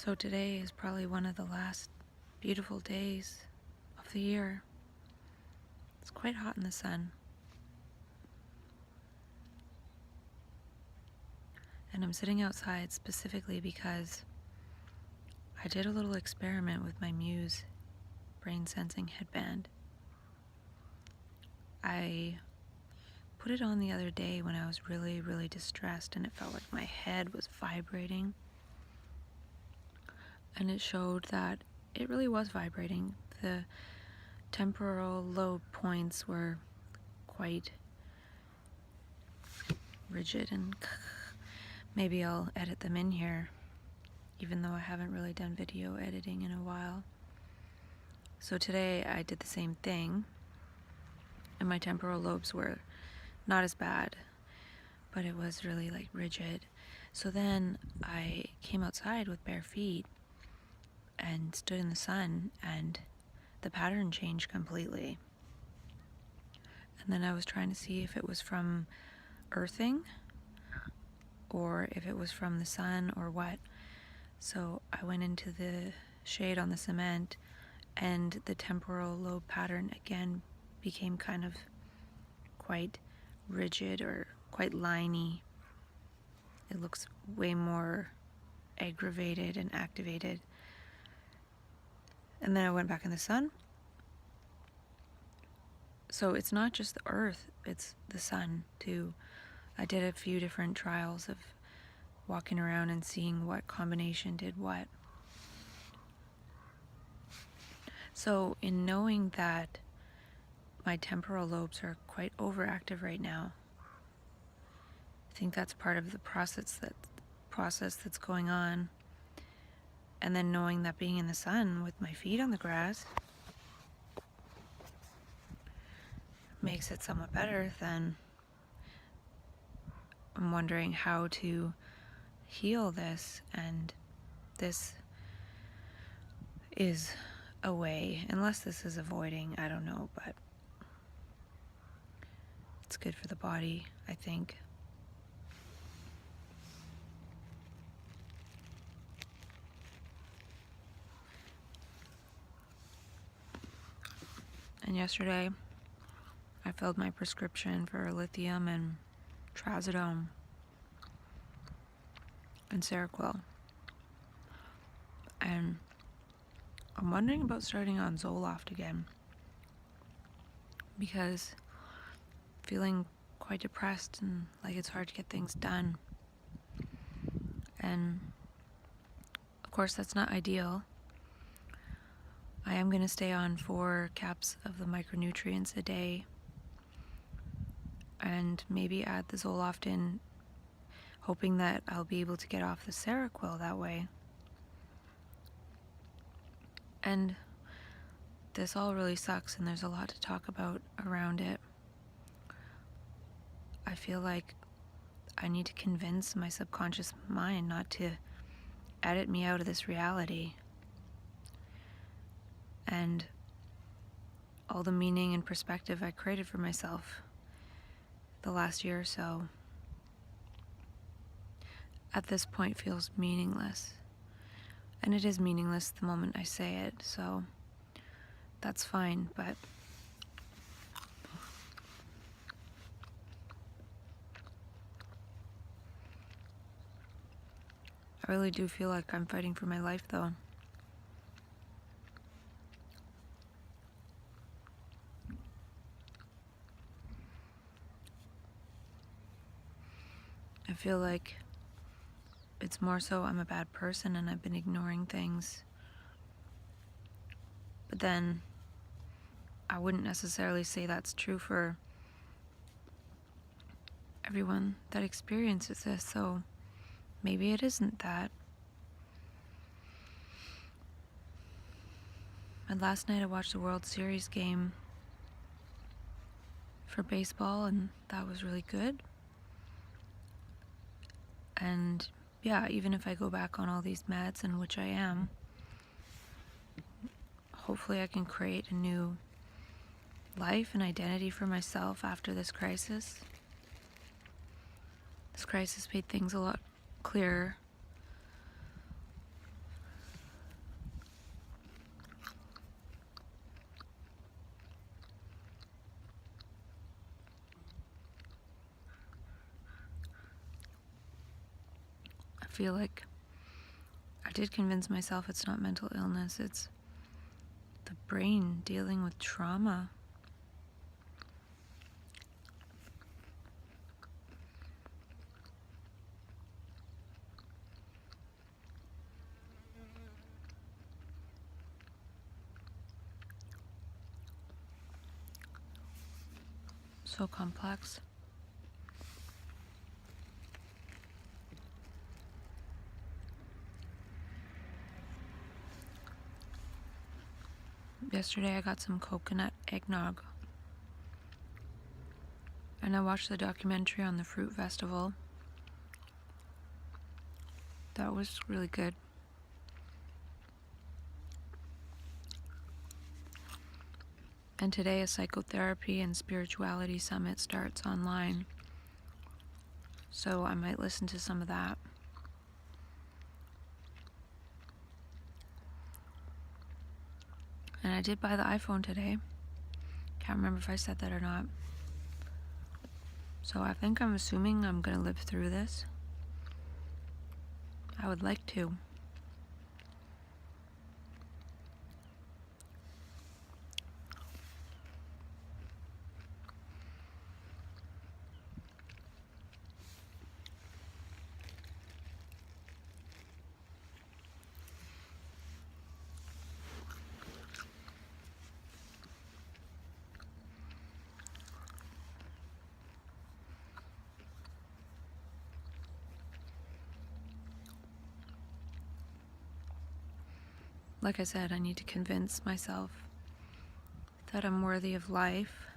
So today is probably one of the last beautiful days of the year. It's quite hot in the sun. And I'm sitting outside specifically because I did a little experiment with my Muse brain sensing headband. I put it on the other day when I was really, really distressed and it felt like my head was vibrating. And it showed that it really was vibrating. The temporal lobe points were quite rigid, and maybe I'll edit them in here, even though I haven't really done video editing in a while. So today I did the same thing, and my temporal lobes were not as bad, but it was really like rigid. So then I came outside with bare feet and stood in the sun, and the pattern changed completely. And then I was trying to see if it was from earthing or if it was from the sun or what. So I went into the shade on the cement, and the temporal lobe pattern again became kind of quite rigid or quite liney. It looks way more aggravated and activated. And then I went back in the sun. So it's not just the earth, it's the sun too. I did a few different trials of walking around and seeing what combination did what. So in knowing that my temporal lobes are quite overactive right now, I think that's part of the process that's going on. And then knowing that being in the sun with my feet on the grass makes it somewhat better, then I'm wondering how to heal this, and this is a way, unless this is avoiding, I don't know, but it's good for the body, I think. And yesterday I filled my prescription for lithium and trazodone and Seroquel, and I'm wondering about starting on Zoloft again, because feeling quite depressed and like it's hard to get things done. And of course that's not ideal. I am going to stay on 4 caps of the micronutrients a day and maybe add the Zoloft in, hoping that I'll be able to get off the Seroquel that way. And this all really sucks, and there's a lot to talk about around it. I feel like I need to convince my subconscious mind not to edit me out of this reality. And all the meaning and perspective I created for myself the last year or so at this point feels meaningless. And it is meaningless the moment I say it, so that's fine, but I really do feel like I'm fighting for my life, though. I feel like it's more so I'm a bad person and I've been ignoring things. But then I wouldn't necessarily say that's true for everyone that experiences this, so maybe it isn't that. And last night I watched the World Series game for baseball, and that was really good. And yeah, even if I go back on all these meds, in which I am, hopefully I can create a new life and identity for myself after this crisis. This crisis made things a lot clearer. feel like I did convince myself it's not mental illness, it's the brain dealing with trauma. So complex. Yesterday I got some coconut eggnog. And I watched the documentary on the fruit festival. That was really good. And today a psychotherapy and spirituality summit starts online. So I might listen to some of that. And I did buy the iPhone today. Can't remember if I said that or not. So I think I'm assuming I'm going to live through this. I would like to. Like I said, I need to convince myself that I'm worthy of life,